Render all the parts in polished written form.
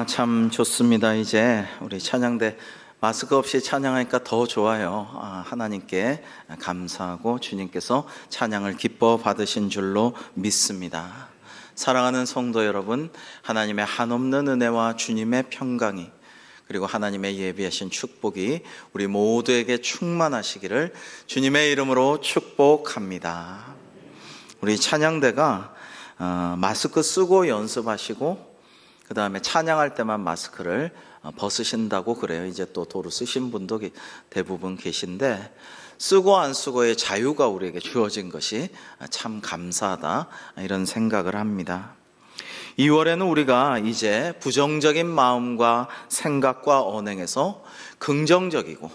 참 좋습니다. 이제 우리 찬양대 마스크 없이 찬양하니까 더 좋아요. 하나님께 감사하고 주님께서 찬양을 기뻐 받으신 줄로 믿습니다. 사랑하는 성도 여러분, 하나님의 한없는 은혜와 주님의 평강이 그리고 하나님의 예비하신 축복이 우리 모두에게 충만하시기를 주님의 이름으로 축복합니다. 우리 찬양대가 마스크 쓰고 연습하시고 그 다음에 찬양할 때만 마스크를 벗으신다고 그래요. 이제 또 도로 쓰신 분도 대부분 계신데, 쓰고 안 쓰고의 자유가 우리에게 주어진 것이 참 감사하다, 이런 생각을 합니다. 2월에는 우리가 이제 부정적인 마음과 생각과 언행에서 긍정적이고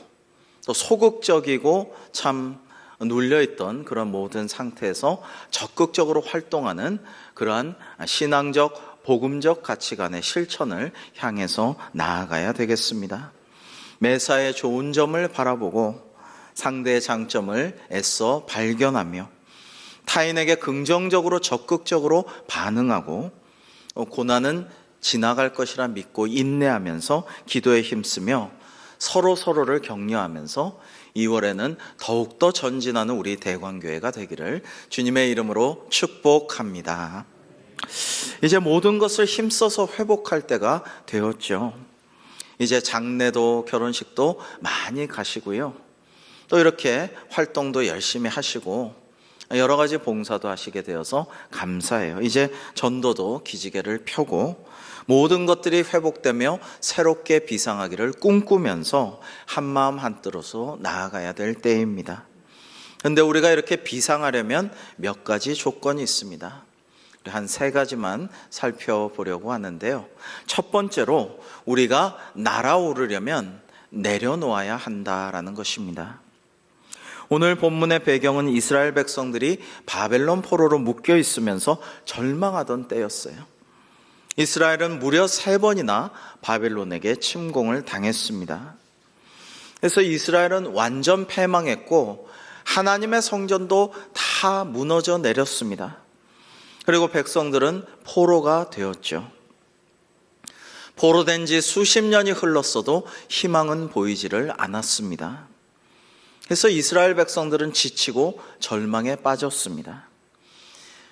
또 소극적이고 참 눌려있던 그런 모든 상태에서 적극적으로 활동하는 그러한 신앙적 복음적 가치관의 실천을 향해서 나아가야 되겠습니다. 매사에 좋은 점을 바라보고 상대의 장점을 애써 발견하며 타인에게 긍정적으로 적극적으로 반응하고 고난은 지나갈 것이라 믿고 인내하면서 기도에 힘쓰며 서로를 격려하면서 2월에는 더욱더 전진하는 우리 대광교회가 되기를 주님의 이름으로 축복합니다. 이제 모든 것을 힘써서 회복할 때가 되었죠. 이제 장례도 결혼식도 많이 가시고요. 또 이렇게 활동도 열심히 하시고 여러 가지 봉사도 하시게 되어서 감사해요. 이제 전도도 기지개를 펴고 모든 것들이 회복되며 새롭게 비상하기를 꿈꾸면서 한마음 한뜻으로 나아가야 될 때입니다. 그런데 우리가 이렇게 비상하려면 몇 가지 조건이 있습니다. 한 3가지만 살펴보려고 하는데요. 첫 번째로 우리가 날아오르려면 내려놓아야 한다라는 것입니다. 오늘 본문의 배경은 이스라엘 백성들이 바벨론 포로로 묶여 있으면서 절망하던 때였어요. 이스라엘은 무려 3번이나 바벨론에게 침공을 당했습니다. 그래서 이스라엘은 완전 패망했고 하나님의 성전도 다 무너져 내렸습니다. 그리고 백성들은 포로가 되었죠. 포로된 지 수십 년이 흘렀어도 희망은 보이지를 않았습니다. 그래서 이스라엘 백성들은 지치고 절망에 빠졌습니다.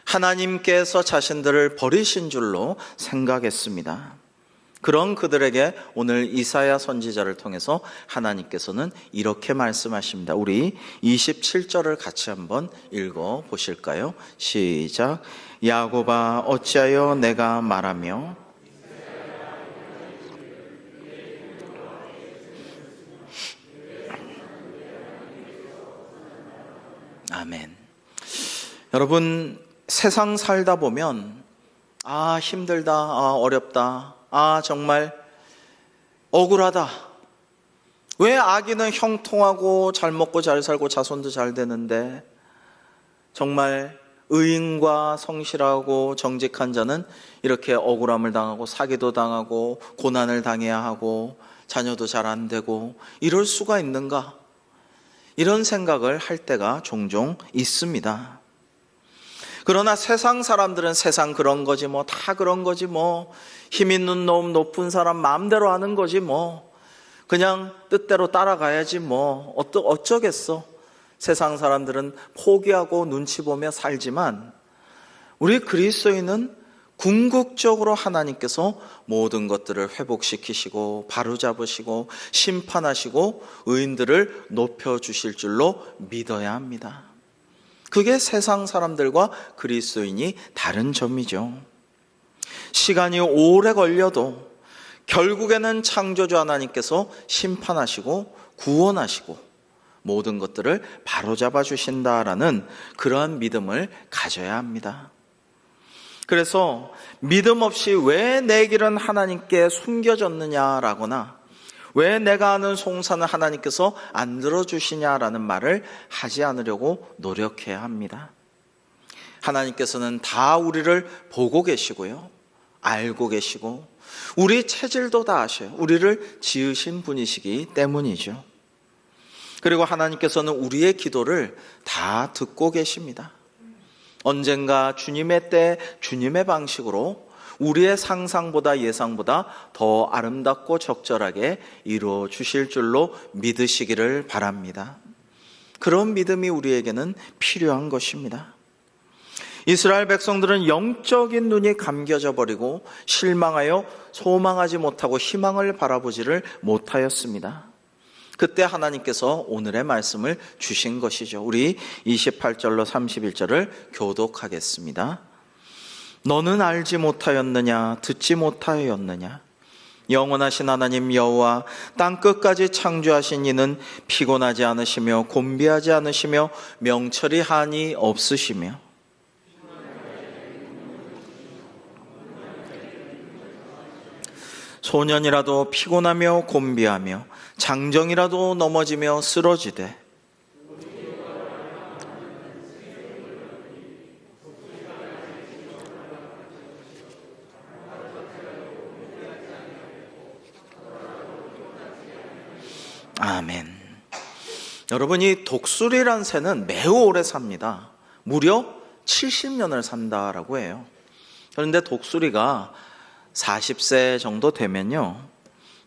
하나님께서 자신들을 버리신 줄로 생각했습니다. 그런 그들에게 오늘 이사야 선지자를 통해서 하나님께서는 이렇게 말씀하십니다. 우리 27절을 같이 한번 읽어 보실까요? 시작. 야곱아 어찌하여 내가 말하며 아멘. 여러분, 세상 살다 보면 힘들다, 어렵다, 정말 억울하다. 왜 아기는 형통하고 잘 먹고 잘 살고 자손도 잘 되는데 정말 의인과 성실하고 정직한 자는 이렇게 억울함을 당하고 사기도 당하고 고난을 당해야 하고 자녀도 잘 안 되고 이럴 수가 있는가? 이런 생각을 할 때가 종종 있습니다. 그러나 세상 사람들은 세상 그런 거지 뭐, 다 그런 거지 뭐, 힘 있는 놈, 높은 사람 마음대로 하는 거지 뭐, 그냥 뜻대로 따라가야지 뭐, 어쩌겠어. 세상 사람들은 포기하고 눈치 보며 살지만 우리 그리스도인은 궁극적으로 하나님께서 모든 것들을 회복시키시고 바로잡으시고 심판하시고 의인들을 높여주실 줄로 믿어야 합니다. 그게 세상 사람들과 그리스도인이 다른 점이죠. 시간이 오래 걸려도 결국에는 창조주 하나님께서 심판하시고 구원하시고 모든 것들을 바로잡아 주신다라는 그러한 믿음을 가져야 합니다. 그래서 믿음 없이 왜 내 길은 하나님께 숨겨졌느냐라거나 왜 내가 하는 송사는 하나님께서 안 들어주시냐라는 말을 하지 않으려고 노력해야 합니다. 하나님께서는 다 우리를 보고 계시고요, 알고 계시고 우리 체질도 다 아셔요. 우리를 지으신 분이시기 때문이죠. 그리고 하나님께서는 우리의 기도를 다 듣고 계십니다. 언젠가 주님의 때 주님의 방식으로 우리의 상상보다 예상보다 더 아름답고 적절하게 이루어 주실 줄로 믿으시기를 바랍니다. 그런 믿음이 우리에게는 필요한 것입니다. 이스라엘 백성들은 영적인 눈이 감겨져 버리고 실망하여 소망하지 못하고 희망을 바라보지를 못하였습니다. 그때 하나님께서 오늘의 말씀을 주신 것이죠. 우리 28절로 31절을 교독하겠습니다. 너는 알지 못하였느냐? 듣지 못하였느냐? 영원하신 하나님 여호와 땅 끝까지 창조하신 이는 피곤하지 않으시며 곤비하지 않으시며 명철이 한이 없으시며 소년이라도 피곤하며 곤비하며 장정이라도 넘어지며 쓰러지되 아멘. 여러분, 이 독수리란 새는 매우 오래 삽니다. 무려 70년을 산다라고 해요. 그런데 독수리가 40세 정도 되면요,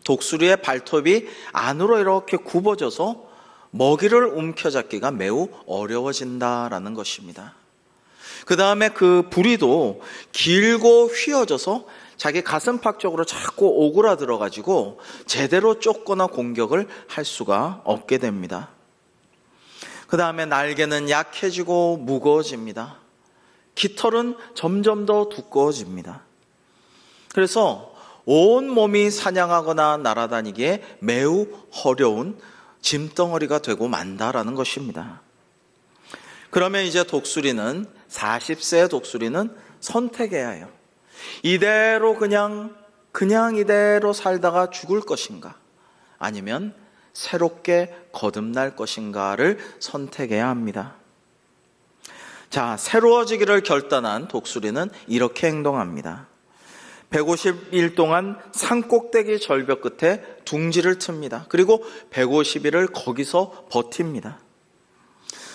독수리의 발톱이 안으로 이렇게 굽어져서 먹이를 움켜잡기가 매우 어려워진다라는 것입니다. 그 다음에 그 부리도 길고 휘어져서 자기 가슴팍 쪽으로 자꾸 오그라들어가지고 제대로 쫓거나 공격을 할 수가 없게 됩니다. 그 다음에 날개는 약해지고 무거워집니다. 깃털은 점점 더 두꺼워집니다. 그래서 온 몸이 사냥하거나 날아다니기에 매우 어려운 짐덩어리가 되고 만다라는 것입니다. 그러면 이제 독수리는 40세의 독수리는 선택해야 해요. 이대로 그냥 이대로 살다가 죽을 것인가, 아니면 새롭게 거듭날 것인가를 선택해야 합니다. 자, 새로워지기를 결단한 독수리는 이렇게 행동합니다. 150일 동안 산꼭대기 절벽 끝에 둥지를 틉니다. 그리고 150일을 거기서 버팁니다.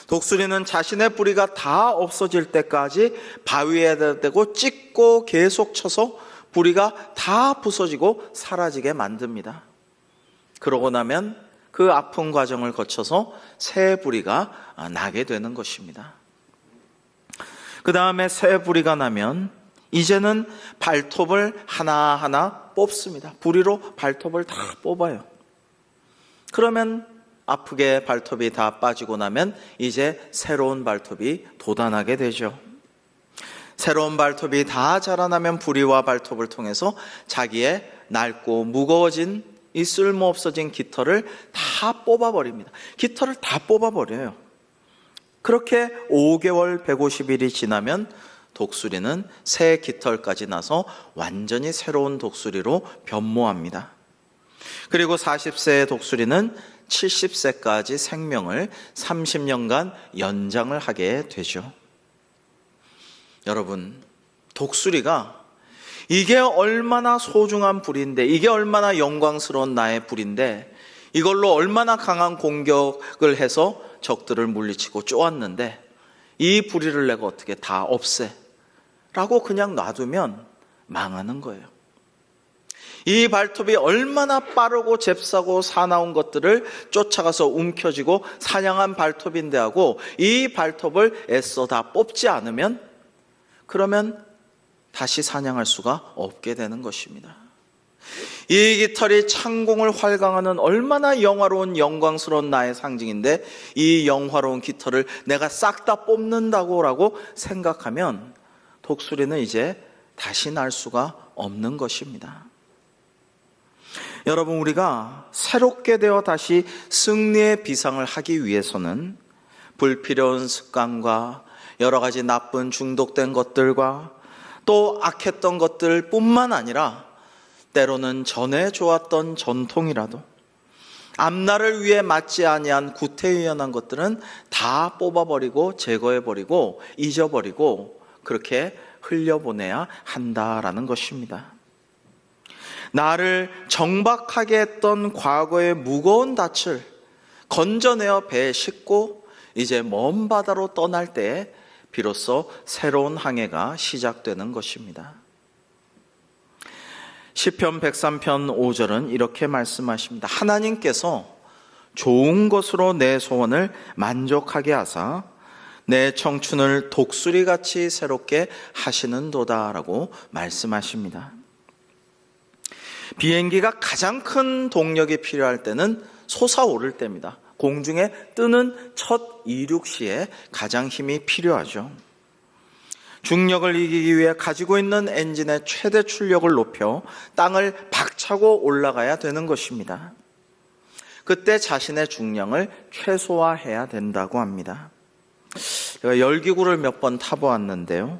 독수리는 자신의 뿌리가 다 없어질 때까지 바위에다 대고 찢고 계속 쳐서 뿌리가 다 부서지고 사라지게 만듭니다. 그러고 나면 그 아픈 과정을 거쳐서 새 뿌리가 나게 되는 것입니다. 그 다음에 새 뿌리가 나면 이제는 발톱을 하나하나 뽑습니다. 부리로 발톱을 다 뽑아요. 그러면 아프게 발톱이 다 빠지고 나면 이제 새로운 발톱이 돋아나게 되죠. 새로운 발톱이 다 자라나면 부리와 발톱을 통해서 자기의 낡고 무거워진 이 쓸모없어진 깃털을 다 뽑아버립니다. 깃털을 다 뽑아버려요. 그렇게 5개월 150일이 지나면 독수리는 새 깃털까지 나서 완전히 새로운 독수리로 변모합니다. 그리고 40세의 독수리는 70세까지 생명을 30년간 연장을 하게 되죠. 여러분, 독수리가 이게 얼마나 소중한 불인데, 이게 얼마나 영광스러운 나의 불인데, 이걸로 얼마나 강한 공격을 해서 적들을 물리치고 쪼았는데 이 불의를 내가 어떻게 다 없애? 라고 그냥 놔두면 망하는 거예요. 이 발톱이 얼마나 빠르고 잽싸고 사나운 것들을 쫓아가서 움켜쥐고 사냥한 발톱인데 하고 이 발톱을 애써 다 뽑지 않으면 그러면 다시 사냥할 수가 없게 되는 것입니다. 이 깃털이 창공을 활강하는 얼마나 영화로운 영광스러운 나의 상징인데 이 영화로운 깃털을 내가 싹 다 뽑는다고 생각하면 독수리는 이제 다시 날 수가 없는 것입니다. 여러분, 우리가 새롭게 되어 다시 승리의 비상을 하기 위해서는 불필요한 습관과 여러 가지 나쁜 중독된 것들과 또 악했던 것들 뿐만 아니라 때로는 전에 좋았던 전통이라도 앞날을 위해 맞지 아니한 구태의연한 것들은 다 뽑아버리고 제거해버리고 잊어버리고 그렇게 흘려보내야 한다라는 것입니다. 나를 정박하게 했던 과거의 무거운 닻을 건져내어 배에 싣고 이제 먼 바다로 떠날 때에 비로소 새로운 항해가 시작되는 것입니다. 시편 103편 5절은 이렇게 말씀하십니다. 하나님께서 좋은 것으로 내 소원을 만족하게 하사 내 청춘을 독수리같이 새롭게 하시는도다라고 말씀하십니다. 비행기가 가장 큰 동력이 필요할 때는 솟아오를 때입니다. 공중에 뜨는 첫 이륙 시에 가장 힘이 필요하죠. 중력을 이기기 위해 가지고 있는 엔진의 최대 출력을 높여 땅을 박차고 올라가야 되는 것입니다. 그때 자신의 중량을 최소화해야 된다고 합니다. 제가 열기구를 몇 번 타보았는데요.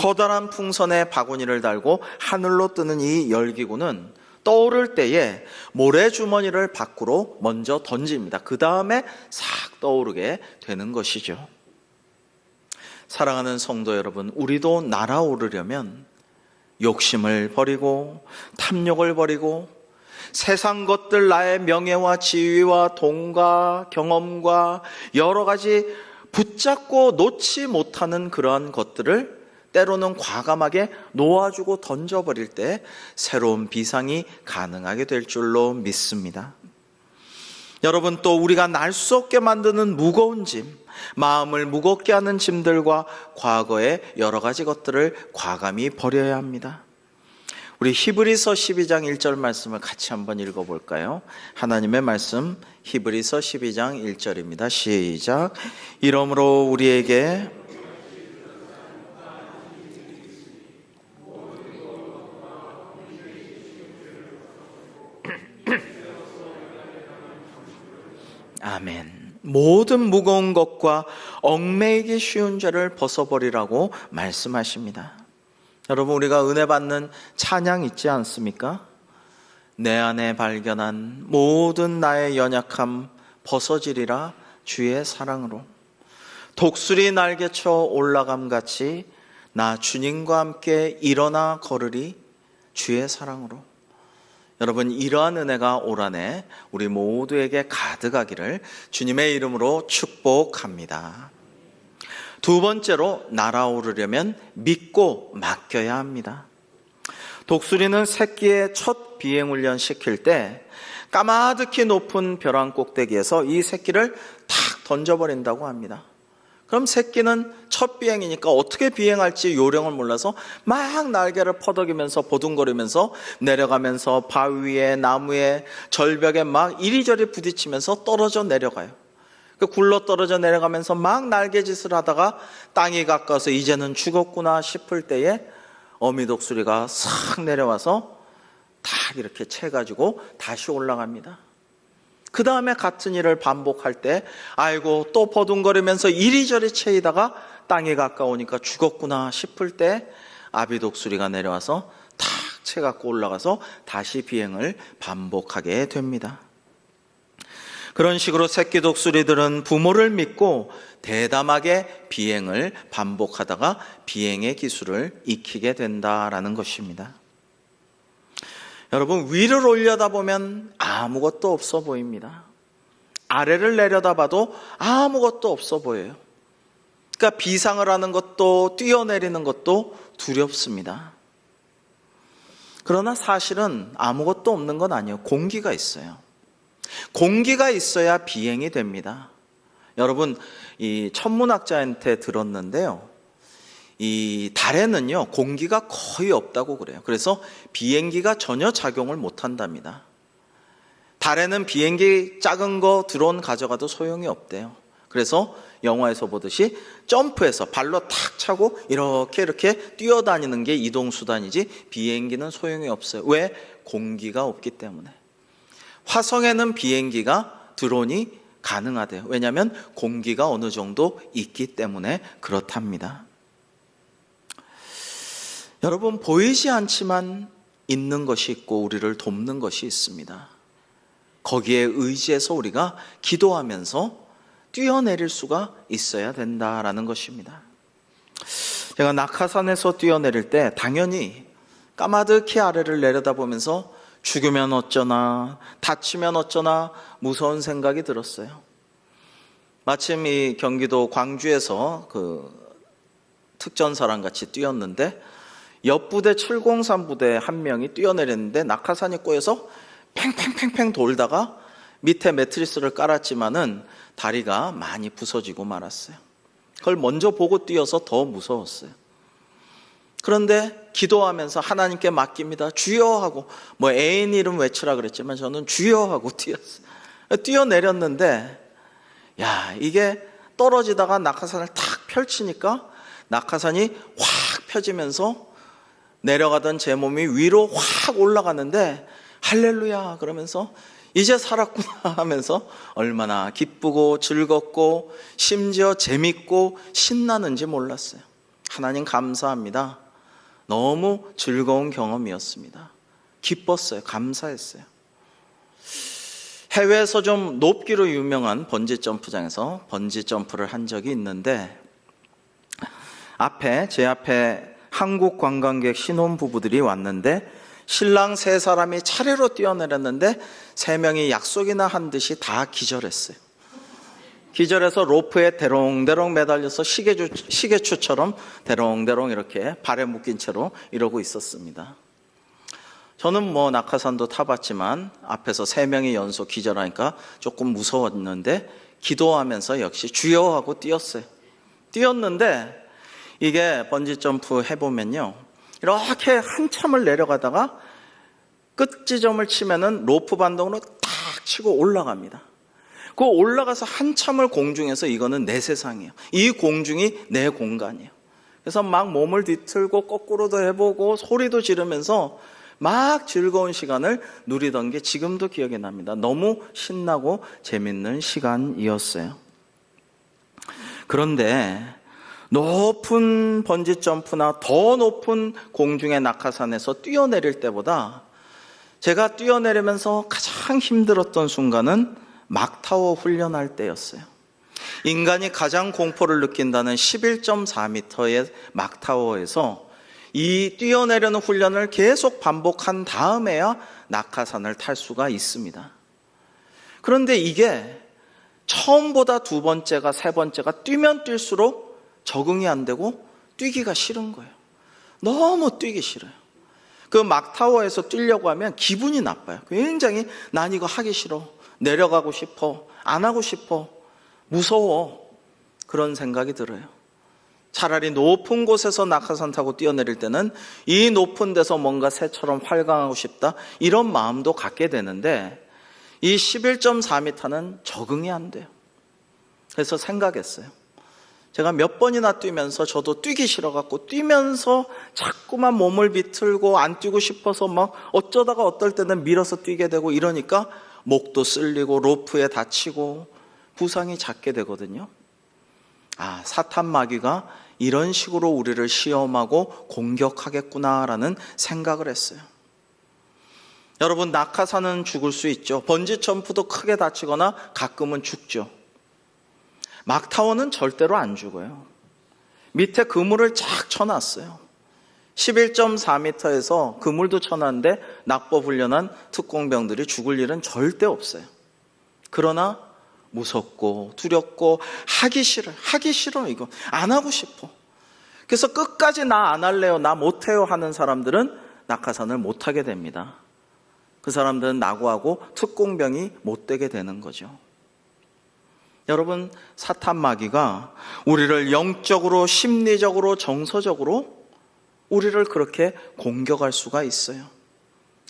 커다란 풍선에 바구니를 달고 하늘로 뜨는 이 열기구는 떠오를 때에 모래주머니를 밖으로 먼저 던집니다. 그 다음에 싹 떠오르게 되는 것이죠. 사랑하는 성도 여러분, 우리도 날아오르려면 욕심을 버리고 탐욕을 버리고 세상 것들, 나의 명예와 지위와 돈과 경험과 여러 가지 붙잡고 놓지 못하는 그러한 것들을 때로는 과감하게 놓아주고 던져버릴 때 새로운 비상이 가능하게 될 줄로 믿습니다. 여러분, 또 우리가 날 수 없게 만드는 무거운 짐, 마음을 무겁게 하는 짐들과 과거의 여러 가지 것들을 과감히 버려야 합니다. 우리 히브리서 12장 1절 말씀을 같이 한번 읽어볼까요? 하나님의 말씀 히브리서 12장 1절입니다. 시작. 이러므로 우리에게 아멘. 모든 무거운 것과 얽매이기 쉬운 죄를 벗어버리라고 말씀하십니다. 여러분, 우리가 은혜 받는 찬양 있지 않습니까? 내 안에 발견한 모든 나의 연약함 벗어지리라 주의 사랑으로. 독수리 날개쳐 올라감같이 나 주님과 함께 일어나 걸으리 주의 사랑으로. 여러분, 이러한 은혜가 올 한해 우리 모두에게 가득하기를 주님의 이름으로 축복합니다. 두 번째로, 날아오르려면 믿고 맡겨야 합니다. 독수리는 새끼의 첫 비행훈련 시킬 때 까마득히 높은 벼랑 꼭대기에서 이 새끼를 탁 던져버린다고 합니다. 그럼 새끼는 첫 비행이니까 어떻게 비행할지 요령을 몰라서 막 날개를 퍼덕이면서 보둥거리면서 내려가면서 바위 위에 나무에 절벽에 막 이리저리 부딪히면서 떨어져 내려가요. 굴러 떨어져 내려가면서 막 날개짓을 하다가 땅이 가까워서 이제는 죽었구나 싶을 때에 어미독수리가 싹 내려와서 탁 이렇게 채가지고 다시 올라갑니다. 그 다음에 같은 일을 반복할 때 아이고 또 버둥거리면서 이리저리 채이다가 땅이 가까우니까 죽었구나 싶을 때 아비독수리가 내려와서 탁 채갖고 올라가서 다시 비행을 반복하게 됩니다. 그런 식으로 새끼 독수리들은 부모를 믿고 대담하게 비행을 반복하다가 비행의 기술을 익히게 된다라는 것입니다. 여러분, 위를 올려다보면 아무것도 없어 보입니다. 아래를 내려다봐도 아무것도 없어 보여요. 그러니까 비상을 하는 것도 뛰어내리는 것도 두렵습니다. 그러나 사실은 아무것도 없는 건 아니에요. 공기가 있어요. 공기가 있어야 비행이 됩니다. 여러분, 이 천문학자한테 들었는데요, 이 달에는요 공기가 거의 없다고 그래요. 그래서 비행기가 전혀 작용을 못 한답니다. 달에는 비행기 작은 거 드론 가져가도 소용이 없대요. 그래서 영화에서 보듯이 점프해서 발로 탁 차고 이렇게 뛰어다니는 게 이동수단이지 비행기는 소용이 없어요. 왜? 공기가 없기 때문에. 화성에는 비행기가 드론이 가능하대요. 왜냐하면 공기가 어느 정도 있기 때문에 그렇답니다. 여러분, 보이지 않지만 있는 것이 있고 우리를 돕는 것이 있습니다. 거기에 의지해서 우리가 기도하면서 뛰어내릴 수가 있어야 된다라는 것입니다. 제가 낙하산에서 뛰어내릴 때 당연히 까마득히 아래를 내려다보면서 죽으면 어쩌나, 다치면 어쩌나 무서운 생각이 들었어요. 마침 이 경기도 광주에서 그 특전사랑 같이 뛰었는데 옆 부대 703 부대 한 명이 뛰어내렸는데 낙하산이 꼬여서 팽팽팽팽 돌다가 밑에 매트리스를 깔았지만은 다리가 많이 부서지고 말았어요. 그걸 먼저 보고 뛰어서 더 무서웠어요. 그런데 기도하면서 하나님께 맡깁니다. 주여 하고, 뭐 애인 이름 외치라 그랬지만 저는 주여 하고 뛰었어요. 뛰어내렸는데 야, 이게 떨어지다가 낙하산을 탁 펼치니까 낙하산이 확 펴지면서 내려가던 제 몸이 위로 확 올라가는데 할렐루야 그러면서 이제 살았구나 하면서 얼마나 기쁘고 즐겁고 심지어 재밌고 신나는지 몰랐어요. 하나님 감사합니다. 너무 즐거운 경험이었습니다. 기뻤어요. 감사했어요. 해외에서 좀 높기로 유명한 번지 점프장에서 번지 점프를 한 적이 있는데 제 앞에 한국 관광객 신혼부부들이 왔는데 신랑 3사람이 차례로 뛰어내렸는데 3명이 약속이나 한 듯이 다 기절했어요. 기절해서 로프에 대롱대롱 매달려서 시계추처럼 대롱대롱 이렇게 발에 묶인 채로 이러고 있었습니다. 저는 뭐 낙하산도 타봤지만 앞에서 3명이 연속 기절하니까 조금 무서웠는데 기도하면서 역시 주여 하고 뛰었어요. 뛰었는데 이게 번지점프 해보면요, 이렇게 한참을 내려가다가 끝 지점을 치면은 로프 반동으로 탁 치고 올라갑니다. 그 올라가서 한참을 공중에서, 이거는 내 세상이에요. 이 공중이 내 공간이에요. 그래서 막 몸을 뒤틀고 거꾸로도 해보고 소리도 지르면서 막 즐거운 시간을 누리던 게 지금도 기억이 납니다. 너무 신나고 재밌는 시간이었어요. 그런데 높은 번지 점프나 더 높은 공중의 낙하산에서 뛰어내릴 때보다 제가 뛰어내리면서 가장 힘들었던 순간은 막타워 훈련할 때였어요. 인간이 가장 공포를 느낀다는 11.4m의 막타워에서 이 뛰어내려는 훈련을 계속 반복한 다음에야 낙하산을 탈 수가 있습니다. 그런데 이게 처음보다 2번째가 3번째가 뛰면 뛸수록 적응이 안 되고 뛰기가 싫은 거예요. 너무 뛰기 싫어요. 그 막타워에서 뛰려고 하면 기분이 나빠요. 굉장히 난 이거 하기 싫어, 내려가고 싶어, 안 하고 싶어, 무서워, 그런 생각이 들어요. 차라리 높은 곳에서 낙하산 타고 뛰어내릴 때는 이 높은 데서 뭔가 새처럼 활강하고 싶다, 이런 마음도 갖게 되는데 이 11.4m는 적응이 안 돼요. 그래서 생각했어요. 제가 몇 번이나 뛰면서 저도 뛰기 싫어갖고 뛰면서 자꾸만 몸을 비틀고 안 뛰고 싶어서 막 어쩌다가 어떨 때는 밀어서 뛰게 되고 이러니까 목도 쓸리고 로프에 다치고 부상이 잦게 되거든요. 사탄 마귀가 이런 식으로 우리를 시험하고 공격하겠구나라는 생각을 했어요. 여러분, 낙하산은 죽을 수 있죠. 번지 점프도 크게 다치거나 가끔은 죽죠. 막타워는 절대로 안 죽어요. 밑에 그물을 쫙 쳐놨어요. 11.4m에서 그물도 쳐놨는데 낙법 훈련한 특공병들이 죽을 일은 절대 없어요. 그러나 무섭고 두렵고 하기 싫어, 이거 안 하고 싶어. 그래서 끝까지 나 안 할래요, 나 못해요 하는 사람들은 낙하산을 못하게 됩니다. 그 사람들은 낙오하고 특공병이 못 되게 되는 거죠. 여러분, 사탄 마귀가 우리를 영적으로, 심리적으로, 정서적으로 우리를 그렇게 공격할 수가 있어요.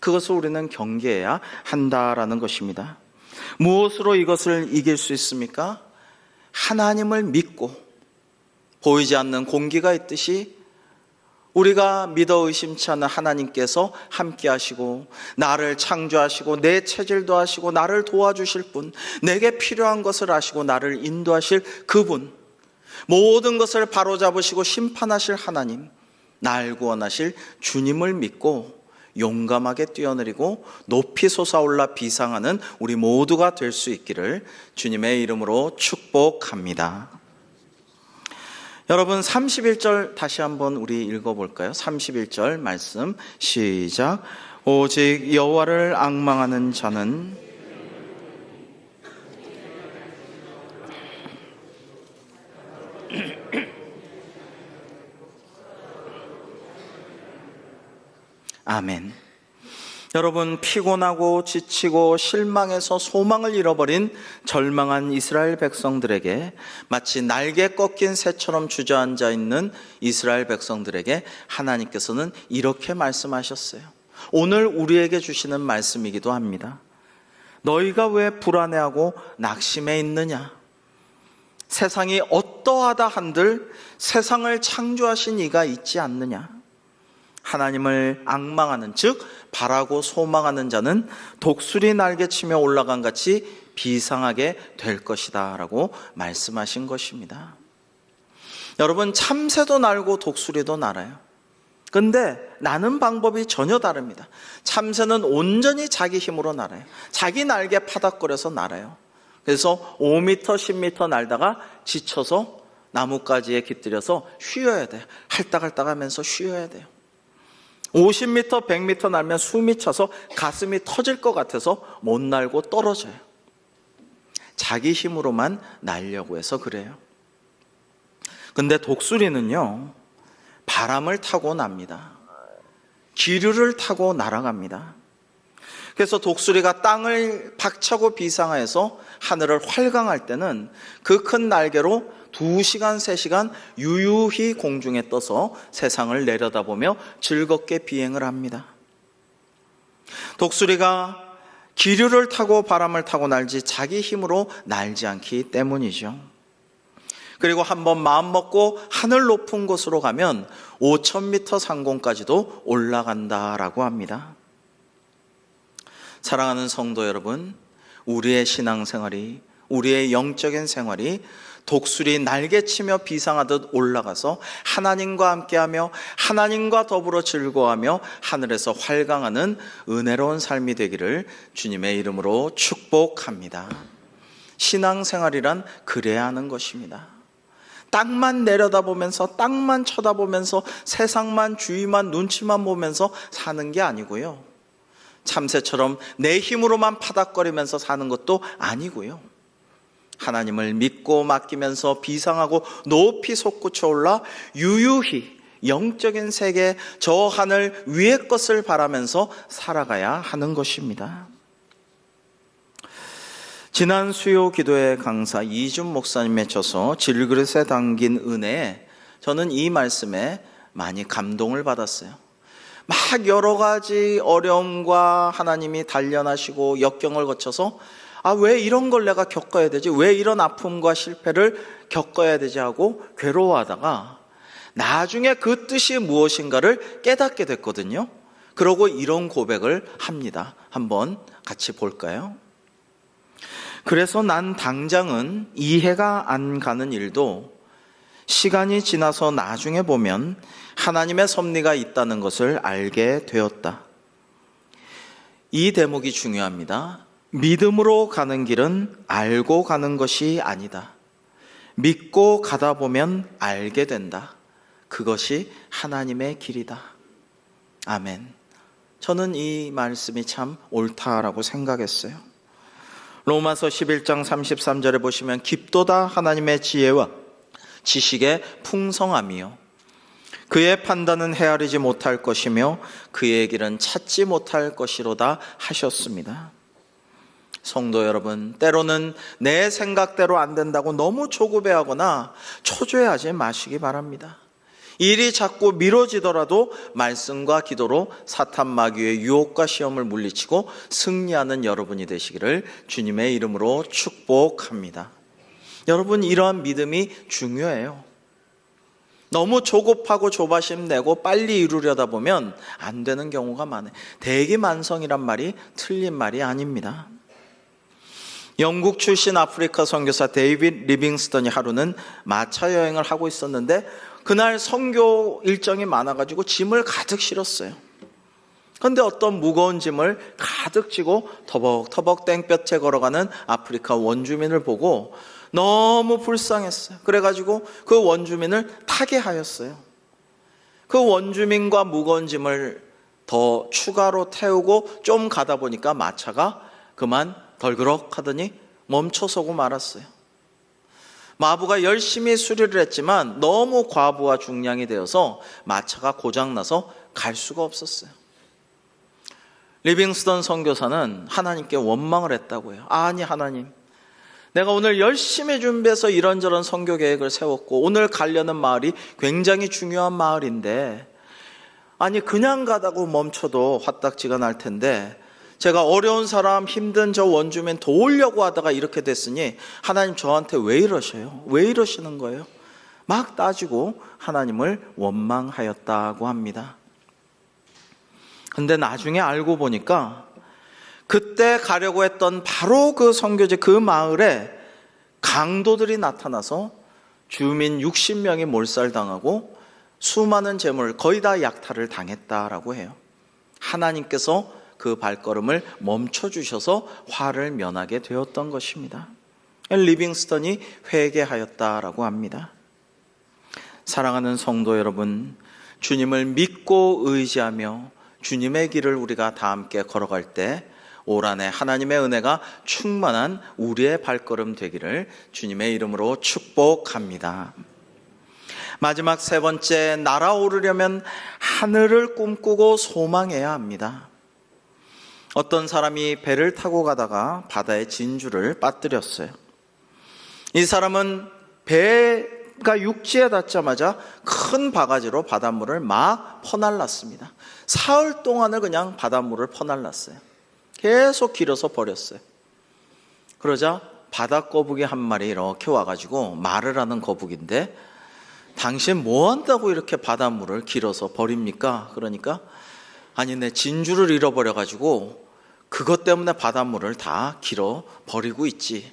그것을 우리는 경계해야 한다라는 것입니다. 무엇으로 이것을 이길 수 있습니까? 하나님을 믿고, 보이지 않는 공기가 있듯이 우리가 믿어 의심치 않는 하나님께서 함께 하시고 나를 창조하시고 내 체질도 하시고 나를 도와주실 분, 내게 필요한 것을 아시고 나를 인도하실 그분, 모든 것을 바로잡으시고 심판하실 하나님, 날 구원하실 주님을 믿고 용감하게 뛰어내리고 높이 솟아올라 비상하는 우리 모두가 될 수 있기를 주님의 이름으로 축복합니다. 여러분, 31절 다시 한번 우리 읽어볼까요? 31절 말씀 시작. 오직 여호와를 앙망하는 자는 아멘. 여러분, 피곤하고 지치고 실망해서 소망을 잃어버린 절망한 이스라엘 백성들에게, 마치 날개 꺾인 새처럼 주저앉아 있는 이스라엘 백성들에게 하나님께서는 이렇게 말씀하셨어요. 오늘 우리에게 주시는 말씀이기도 합니다. 너희가 왜 불안해하고 낙심해 있느냐? 세상이 어떠하다 한들 세상을 창조하신 이가 있지 않느냐? 하나님을 앙망하는, 즉 바라고 소망하는 자는 독수리 날개치며 올라간 같이 비상하게 될 것이다 라고 말씀하신 것입니다. 여러분, 참새도 날고 독수리도 날아요. 근데 나는 방법이 전혀 다릅니다. 참새는 온전히 자기 힘으로 날아요. 자기 날개 파닥거려서 날아요. 그래서 5m, 10m 날다가 지쳐서 나뭇가지에 깃들여서 쉬어야 돼요. 할딱할딱 하면서 쉬어야 돼요. 50m, 100m 날면 숨이 차서 가슴이 터질 것 같아서 못 날고 떨어져요. 자기 힘으로만 날려고 해서 그래요. 근데 독수리는요, 바람을 타고 납니다. 기류를 타고 날아갑니다. 그래서 독수리가 땅을 박차고 비상하여서 하늘을 활강할 때는 그 큰 날개로 2시간, 3시간 유유히 공중에 떠서 세상을 내려다보며 즐겁게 비행을 합니다. 독수리가 기류를 타고 바람을 타고 날지 자기 힘으로 날지 않기 때문이죠. 그리고 한번 마음먹고 하늘 높은 곳으로 가면 5,000m 상공까지도 올라간다라고 합니다. 사랑하는 성도 여러분, 우리의 신앙생활이, 우리의 영적인 생활이 독수리 날개치며 비상하듯 올라가서 하나님과 함께하며 하나님과 더불어 즐거워하며 하늘에서 활강하는 은혜로운 삶이 되기를 주님의 이름으로 축복합니다. 신앙생활이란 그래야 하는 것입니다. 땅만 내려다보면서, 땅만 쳐다보면서, 세상만, 주위만, 눈치만 보면서 사는 게 아니고요, 참새처럼 내 힘으로만 파닥거리면서 사는 것도 아니고요, 하나님을 믿고 맡기면서 비상하고 높이 솟구쳐 올라 유유히 영적인 세계, 저 하늘 위의 것을 바라면서 살아가야 하는 것입니다. 지난 수요 기도회 강사 이준 목사님의 저서 질그릇에 담긴 은혜에 저는 이 말씀에 많이 감동을 받았어요. 막 여러 가지 어려움과 하나님이 단련하시고 역경을 거쳐서 왜 이런 걸 내가 겪어야 되지? 왜 이런 아픔과 실패를 겪어야 되지? 하고 괴로워하다가 나중에 그 뜻이 무엇인가를 깨닫게 됐거든요. 그러고 이런 고백을 합니다. 한번 같이 볼까요? 그래서 난 당장은 이해가 안 가는 일도 시간이 지나서 나중에 보면 하나님의 섭리가 있다는 것을 알게 되었다. 이 대목이 중요합니다. 믿음으로 가는 길은 알고 가는 것이 아니다. 믿고 가다 보면 알게 된다. 그것이 하나님의 길이다. 아멘. 저는 이 말씀이 참 옳다라고 생각했어요. 로마서 11장 33절에 보시면 깊도다 하나님의 지혜와 지식의 풍성함이요, 그의 판단은 헤아리지 못할 것이며 그의 길은 찾지 못할 것이로다 하셨습니다. 성도 여러분, 때로는 내 생각대로 안 된다고 너무 조급해하거나 초조해하지 마시기 바랍니다. 일이 자꾸 미뤄지더라도 말씀과 기도로 사탄 마귀의 유혹과 시험을 물리치고 승리하는 여러분이 되시기를 주님의 이름으로 축복합니다. 여러분, 이러한 믿음이 중요해요. 너무 조급하고 조바심 내고 빨리 이루려다 보면 안 되는 경우가 많아요. 대기만성이란 말이 틀린 말이 아닙니다. 영국 출신 아프리카 선교사 데이빗 리빙스턴이 하루는 마차 여행을 하고 있었는데 그날 선교 일정이 많아가지고 짐을 가득 실었어요. 그런데 어떤 무거운 짐을 가득 지고 터벅터벅 땡볕에 걸어가는 아프리카 원주민을 보고 너무 불쌍했어요. 그래가지고 그 원주민을 타게 하였어요. 그 원주민과 무거운 짐을 더 추가로 태우고 좀 가다 보니까 마차가 그만 덜그럭 하더니 멈춰서고 말았어요. 마부가 열심히 수리를 했지만 너무 과부하 중량이 되어서 마차가 고장나서 갈 수가 없었어요. 리빙스턴 선교사는 하나님께 원망을 했다고 해요. 아니 하나님, 내가 오늘 열심히 준비해서 이런저런 선교 계획을 세웠고 오늘 가려는 마을이 굉장히 중요한 마을인데, 아니 그냥 가다고 멈춰도 화딱지가 날 텐데 제가 어려운 사람, 힘든 저 원주민 도우려고 하다가 이렇게 됐으니 하나님 저한테 왜 이러셔요? 왜 이러시는 거예요? 막 따지고 하나님을 원망하였다고 합니다. 근데 나중에 알고 보니까 그때 가려고 했던 바로 그 선교지 그 마을에 강도들이 나타나서 주민 60명이 몰살당하고 수많은 재물, 거의 다 약탈을 당했다라고 해요. 하나님께서 그 발걸음을 멈춰주셔서 화를 면하게 되었던 것입니다. 리빙스턴이 회개하였다라고 합니다. 사랑하는 성도 여러분, 주님을 믿고 의지하며 주님의 길을 우리가 다 함께 걸어갈 때 올 한 해 하나님의 은혜가 충만한 우리의 발걸음 되기를 주님의 이름으로 축복합니다. 마지막 세 번째, 날아오르려면 하늘을 꿈꾸고 소망해야 합니다. 어떤 사람이 배를 타고 가다가 바다에 진주를 빠뜨렸어요. 이 사람은 배가 육지에 닿자마자 큰 바가지로 바닷물을 막 퍼날랐습니다. 사흘 동안을 그냥 바닷물을 퍼날랐어요. 계속 길어서 버렸어요. 그러자 바다거북이 한 마리 이렇게 와가지고 말을 하는 거북인데, 당신 뭐 한다고 이렇게 바닷물을 길어서 버립니까? 그러니까 아니 내 진주를 잃어버려가지고 그것 때문에 바닷물을 다 길어 버리고 있지.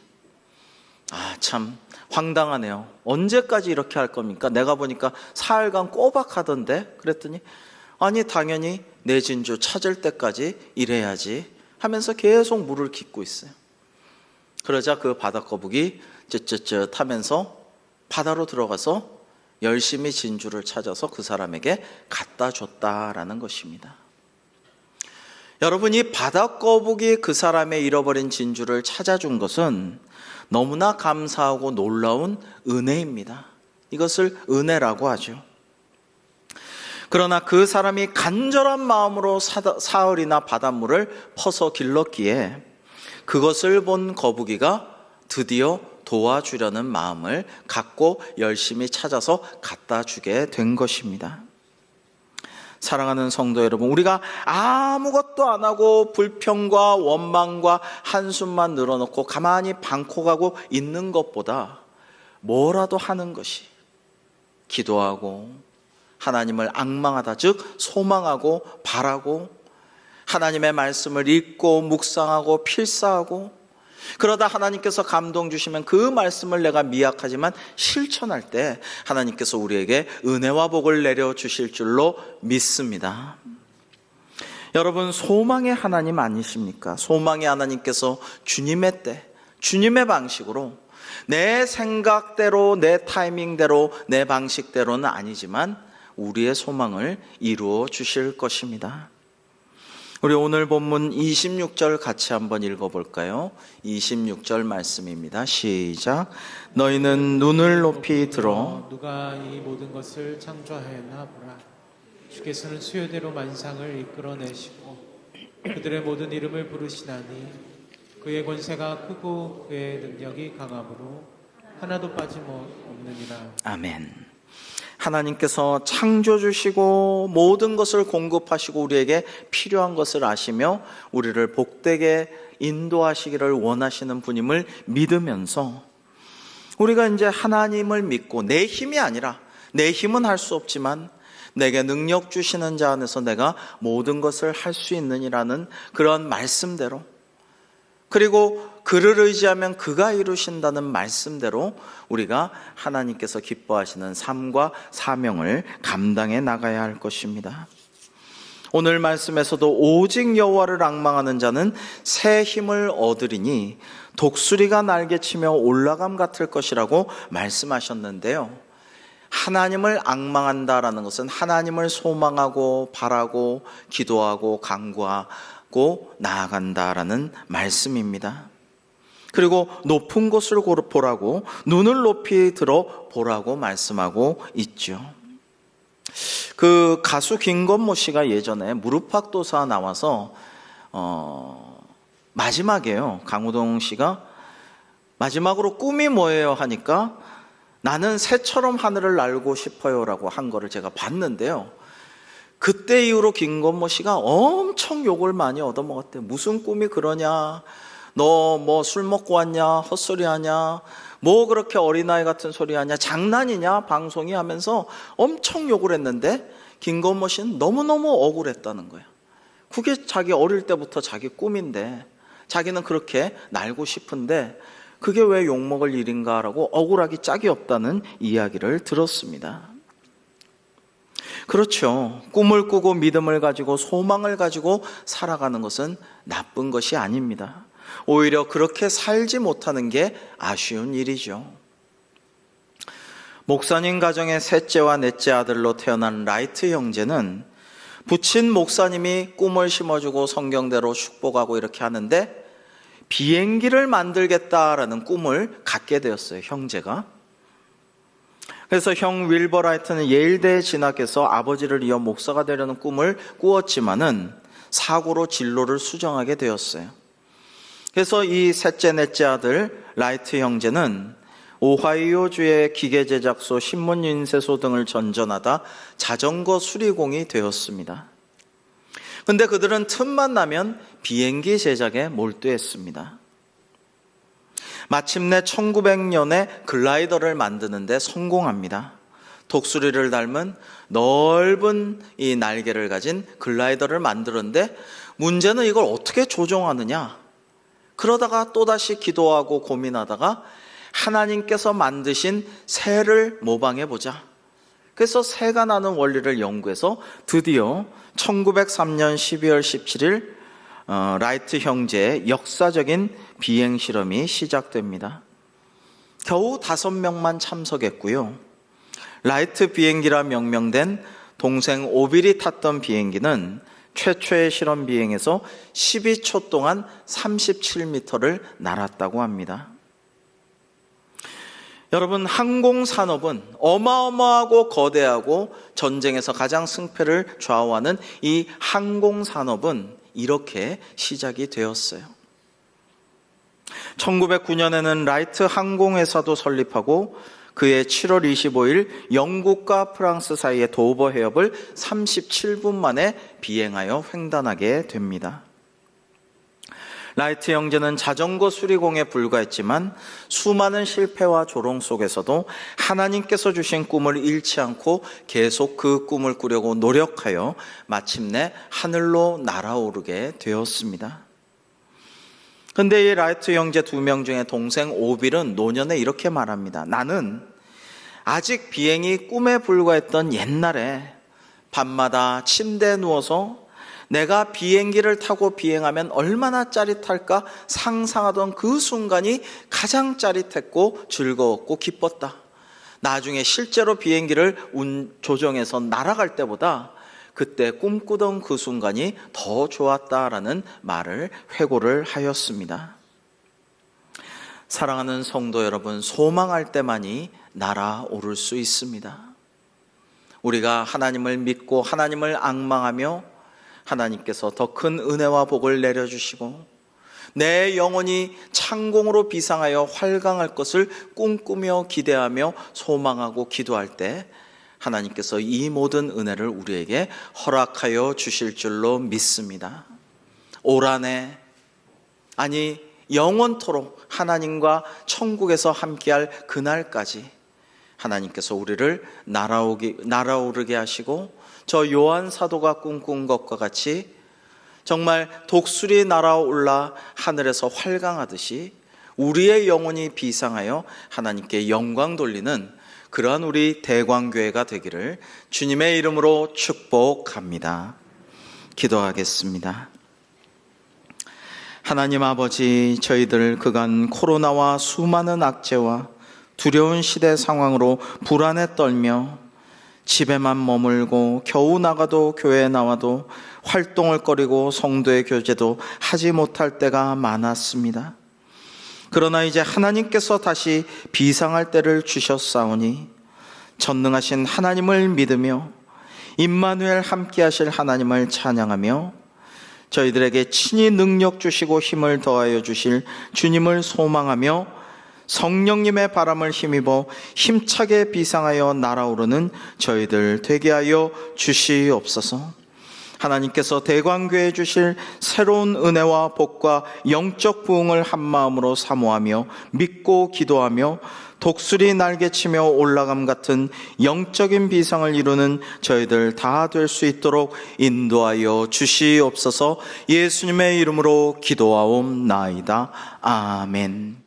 아, 참 황당하네요. 언제까지 이렇게 할 겁니까? 내가 보니까 사흘간 꼬박 하던데. 그랬더니 아니 당연히 내 진주 찾을 때까지 일해야지 하면서 계속 물을 깃고 있어요. 그러자 그 바다거북이 쯧쯧쯧 하면서 바다로 들어가서 열심히 진주를 찾아서 그 사람에게 갖다 줬다라는 것입니다. 여러분, 이 바다거북이 그 사람의 잃어버린 진주를 찾아준 것은 너무나 감사하고 놀라운 은혜입니다. 이것을 은혜라고 하죠. 그러나 그 사람이 간절한 마음으로 사흘이나 바닷물을 퍼서 길렀기에 그것을 본 거북이가 드디어 도와주려는 마음을 갖고 열심히 찾아서 갖다 주게 된 것입니다. 사랑하는 성도 여러분, 우리가 아무것도 안 하고 불평과 원망과 한숨만 늘어놓고 가만히 방콕하고 있는 것보다 뭐라도 하는 것이, 기도하고 하나님을 앙망하다, 즉 소망하고 바라고 하나님의 말씀을 읽고 묵상하고 필사하고, 그러다 하나님께서 감동 주시면 그 말씀을 내가 미약하지만 실천할 때 하나님께서 우리에게 은혜와 복을 내려주실 줄로 믿습니다. 여러분, 소망의 하나님 아니십니까? 소망의 하나님께서 주님의 때, 주님의 방식으로, 내 생각대로, 내 타이밍대로, 내 방식대로는 아니지만 우리의 소망을 이루어 주실 것입니다. 우리 오늘 본문 26절 같이 한번 읽어볼까요? 26절 말씀입니다. 시작. 너희는 눈을 높이 들어 누가 이 모든 것을 창조하였나 보라. 주께서는 수요대로 만상을 이끌어내시고 그들의 모든 이름을 부르시나니 그의 권세가 크고 그의 능력이 강함으로 하나도 빠짐없느니라. 아멘. 하나님께서 창조주시고 모든 것을 공급하시고 우리에게 필요한 것을 아시며 우리를 복되게 인도하시기를 원하시는 분임을 믿으면서 우리가 이제 하나님을 믿고, 내 힘이 아니라, 내 힘은 할 수 없지만 내게 능력 주시는 자 안에서 내가 모든 것을 할 수 있느니라는 그런 말씀대로, 그리고 그를 의지하면 그가 이루신다는 말씀대로 우리가 하나님께서 기뻐하시는 삶과 사명을 감당해 나가야 할 것입니다. 오늘 말씀에서도 오직 여호와를 앙망하는 자는 새 힘을 얻으리니 독수리가 날개치며 올라감 같을 것이라고 말씀하셨는데요. 하나님을 앙망한다라는 것은 하나님을 소망하고 바라고 기도하고 간구하고 나아간다라는 말씀입니다. 그리고 높은 곳을 보라고, 눈을 높이 들어 보라고 말씀하고 있죠. 그 가수 김건모 씨가 예전에 무릎팍도사 나와서 마지막이에요. 강호동 씨가 마지막으로 꿈이 뭐예요 하니까 나는 새처럼 하늘을 날고 싶어요라고 한 거를 제가 봤는데요. 그때 이후로 김건모 씨가 엄청 욕을 많이 얻어먹었대요. 무슨 꿈이 그러냐, 너 뭐 술 먹고 왔냐, 헛소리 하냐, 뭐 그렇게 어린아이 같은 소리 하냐, 장난이냐 방송이 하면서 엄청 욕을 했는데 김건모 씨는 너무너무 억울했다는 거예요. 그게 자기 어릴 때부터 자기 꿈인데 자기는 그렇게 날고 싶은데 그게 왜 욕먹을 일인가라고 억울하기 짝이 없다는 이야기를 들었습니다. 그렇죠. 꿈을 꾸고 믿음을 가지고 소망을 가지고 살아가는 것은 나쁜 것이 아닙니다. 오히려 그렇게 살지 못하는 게 아쉬운 일이죠. 목사님 가정의 셋째와 넷째 아들로 태어난 라이트 형제는 부친 목사님이 꿈을 심어주고 성경대로 축복하고 이렇게 하는데 비행기를 만들겠다라는 꿈을 갖게 되었어요, 형제가. 그래서 형 윌버 라이트는 예일대에 진학해서 아버지를 이어 목사가 되려는 꿈을 꾸었지만은 사고로 진로를 수정하게 되었어요. 그래서 이 셋째, 넷째 아들 라이트 형제는 오하이오주의 기계제작소, 신문인쇄소 등을 전전하다 자전거 수리공이 되었습니다. 근데 그들은 틈만 나면 비행기 제작에 몰두했습니다. 마침내 1900년에 글라이더를 만드는데 성공합니다. 독수리를 닮은 넓은 이 날개를 가진 글라이더를 만드는데 문제는 이걸 어떻게 조종하느냐. 그러다가 또다시 기도하고 고민하다가 하나님께서 만드신 새를 모방해보자. 그래서 새가 나는 원리를 연구해서 드디어 1903년 12월 17일 라이트 형제의 역사적인 비행 실험이 시작됩니다. 겨우 5명만 참석했고요. 라이트 비행기라 명명된 동생 오빌이 탔던 비행기는 최초의 실험 비행에서 12초 동안 37m를 날았다고 합니다. 여러분, 항공산업은 어마어마하고 거대하고 전쟁에서 가장 승패를 좌우하는 이 항공산업은 이렇게 시작이 되었어요. 1909년에는 라이트 항공회사도 설립하고 그해 7월 25일 영국과 프랑스 사이의 도버 해협을 37분 만에 비행하여 횡단하게 됩니다. 라이트 형제는 자전거 수리공에 불과했지만 수많은 실패와 조롱 속에서도 하나님께서 주신 꿈을 잃지 않고 계속 그 꿈을 꾸려고 노력하여 마침내 하늘로 날아오르게 되었습니다. 근데 이 라이트 형제 2명 중에 동생 오빌은 노년에 이렇게 말합니다. 나는 아직 비행이 꿈에 불과했던 옛날에 밤마다 침대에 누워서 내가 비행기를 타고 비행하면 얼마나 짜릿할까 상상하던 그 순간이 가장 짜릿했고 즐거웠고 기뻤다. 나중에 실제로 비행기를 조정해서 날아갈 때보다 그때 꿈꾸던 그 순간이 더 좋았다라는 말을 회고를 하였습니다. 사랑하는 성도 여러분, 소망할 때만이 날아오를 수 있습니다. 우리가 하나님을 믿고 하나님을 앙망하며 하나님께서 더 큰 은혜와 복을 내려주시고 내 영혼이 창공으로 비상하여 활강할 것을 꿈꾸며 기대하며 소망하고 기도할 때 하나님께서 이 모든 은혜를 우리에게 허락하여 주실 줄로 믿습니다. 올 한해, 아니 영원토록 하나님과 천국에서 함께할 그날까지 하나님께서 우리를 날아오르게 하시고 저 요한 사도가 꿈꾼 것과 같이 정말 독수리 날아올라 하늘에서 활강하듯이 우리의 영혼이 비상하여 하나님께 영광 돌리는 그러한 우리 대광교회가 되기를 주님의 이름으로 축복합니다. 기도하겠습니다. 하나님 아버지, 저희들 그간 코로나와 수많은 악재와 두려운 시대 상황으로 불안에 떨며 집에만 머물고 겨우 나가도 교회에 나와도 활동을 꺼리고 성도의 교제도 하지 못할 때가 많았습니다. 그러나 이제 하나님께서 다시 비상할 때를 주셨사오니 전능하신 하나님을 믿으며 임마누엘 함께 하실 하나님을 찬양하며 저희들에게 친히 능력 주시고 힘을 더하여 주실 주님을 소망하며 성령님의 바람을 힘입어 힘차게 비상하여 날아오르는 저희들 되게 하여 주시옵소서. 하나님께서 대광교회 주실 새로운 은혜와 복과 영적 부흥을 한마음으로 사모하며 믿고 기도하며 독수리 날개치며 올라감 같은 영적인 비상을 이루는 저희들 다 될 수 있도록 인도하여 주시옵소서. 예수님의 이름으로 기도하옵나이다. 아멘.